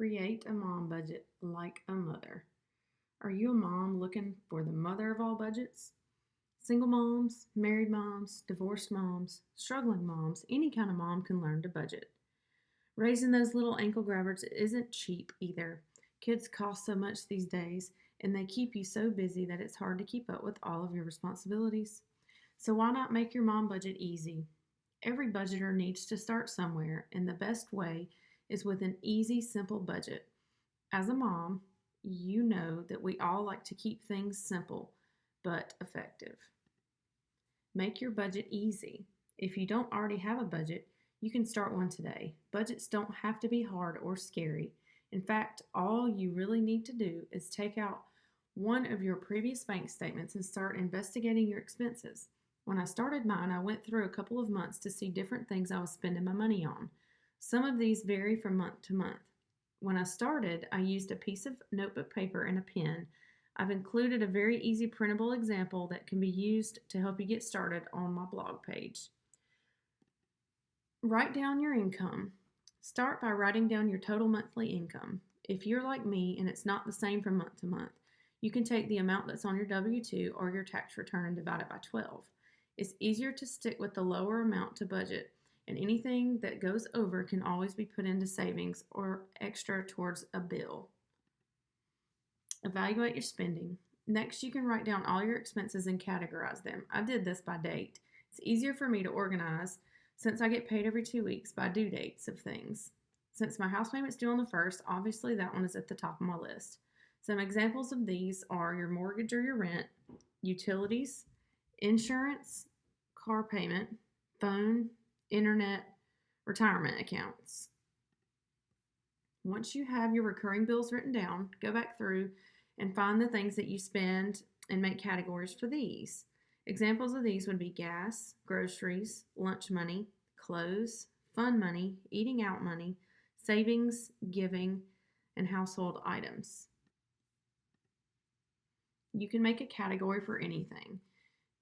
Create a mom budget like a mother. Are you a mom looking for the mother of all budgets? Single moms, married moms, divorced moms, struggling moms, any kind of mom can learn to budget. Raising those little ankle grabbers isn't cheap either. Kids cost so much these days, and they keep you so busy that it's hard to keep up with all of your responsibilities. So, why not make your mom budget easy? Every budgeter needs to start somewhere, and the best way is with an easy, simple budget. As a mom, you know that we all like to keep things simple but effective. Make your budget easy. If you don't already have a budget, you can start one today. Budgets don't have to be hard or scary. In fact, all you really need to do is take out one of your previous bank statements and start investigating your expenses. When I started mine, I went through a couple of months to see different things I was spending my money on. Some of these vary from month to month. When I started, I used a piece of notebook paper and a pen. I've included a very easy printable example that can be used to help you get started on my blog page. Write down your income. Start by writing down your total monthly income. If you're like me and it's not the same from month to month, you can take the amount that's on your W 2 or your tax return and divide it by 12. It's easier to stick with the lower amount to budget, and anything that goes over can always be put into savings or extra towards a bill. Evaluate your spending. Next, you can write down all your expenses and categorize them. I did this by date. It's easier for me to organize since I get paid every 2 weeks by due dates of things. Since my house payment's due on the 1st, obviously that one is at the top of my list. Some examples of these are your mortgage or your rent, utilities, insurance, car payment, phone, internet, retirement accounts. Once you have your recurring bills written down, go back through and find the things that you spend and make categories for these. Examples of these would be gas, groceries, lunch money, clothes, fun money, eating out money, savings, giving, and household items. You can make a category for anything.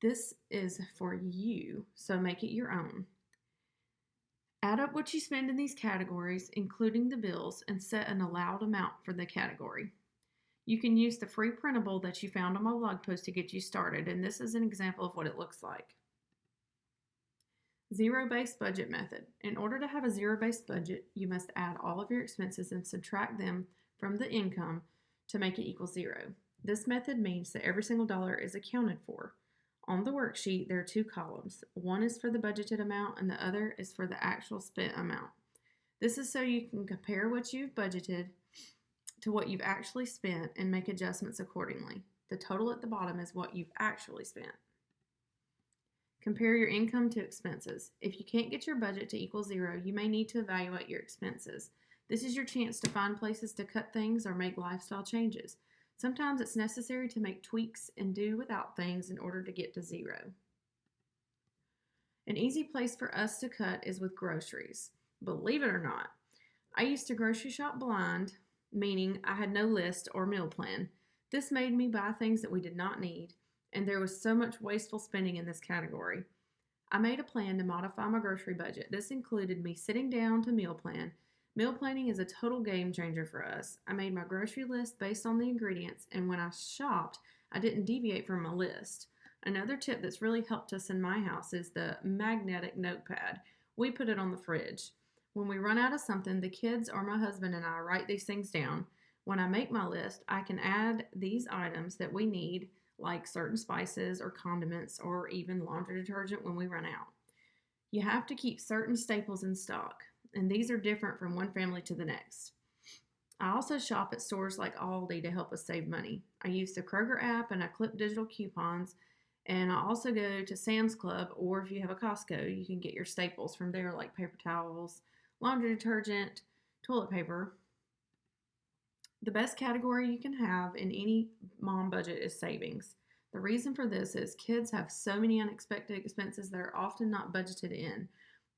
This is for you, so make it your own. Add up what you spend in these categories, including the bills, and set an allowed amount for the category. You can use the free printable that you found on my blog post to get you started, and this is an example of what it looks like. Zero-based budget method. In order to have a zero-based budget, you must add all of your expenses and subtract them from the income to make it equal zero. This method means that every single dollar is accounted for. On the worksheet, there are two columns. One is for the budgeted amount and the other is for the actual spent amount. This is so you can compare what you've budgeted to what you've actually spent and make adjustments accordingly. The total at the bottom is what you've actually spent. Compare your income to expenses. If you can't get your budget to equal zero, you may need to evaluate your expenses. This is your chance to find places to cut things or make lifestyle changes. Sometimes it's necessary to make tweaks and do without things in order to get to zero. An easy place for us to cut is with groceries. Believe it or not, I used to grocery shop blind, meaning I had no list or meal plan. This made me buy things that we did not need, and there was so much wasteful spending in this category. I made a plan to modify my grocery budget. This included me sitting down to meal plan. Meal planning is a total game changer for us. I made my grocery list based on the ingredients, and when I shopped, I didn't deviate from my list. Another tip that's really helped us in my house is the magnetic notepad. We put it on the fridge. When we run out of something, the kids or my husband and I write these things down. When I make my list, I can add these items that we need, like certain spices or condiments or even laundry detergent when we run out. You have to keep certain staples in stock, and these are different from one family to the next. I also shop at stores like Aldi to help us save money. I use the Kroger app and I clip digital coupons, and I also go to Sam's Club, or if you have a Costco, you can get your staples from there like paper towels, laundry detergent, toilet paper. The best category you can have in any mom budget is savings. The reason for this is kids have so many unexpected expenses that are often not budgeted in.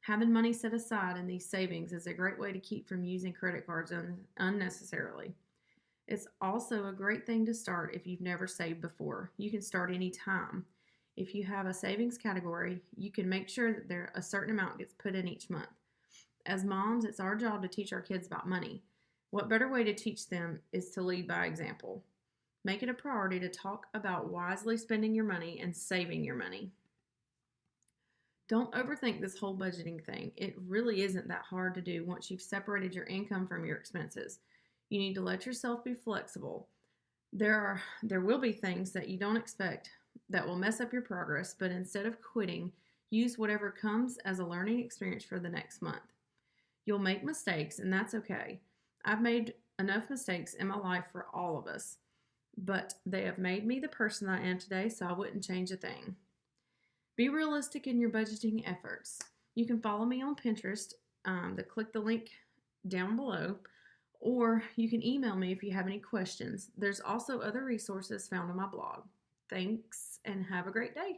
Having money set aside in these savings is a great way to keep from using credit cards unnecessarily. It's also a great thing to start if you've never saved before. You can start anytime. If you have a savings category, you can make sure that a certain amount gets put in each month. As moms, it's our job to teach our kids about money. What better way to teach them is to lead by example? Make it a priority to talk about wisely spending your money and saving your money. Don't overthink this whole budgeting thing. It really isn't that hard to do once you've separated your income from your expenses. You need to let yourself be flexible. There will be things that you don't expect that will mess up your progress, but instead of quitting, use whatever comes as a learning experience for the next month. You'll make mistakes, and that's okay. I've made enough mistakes in my life for all of us, but they have made me the person I am today, so I wouldn't change a thing. Be realistic in your budgeting efforts. You can follow me on Pinterest. Click the link down below, or you can email me if you have any questions. There's also other resources found on my blog. Thanks, and have a great day.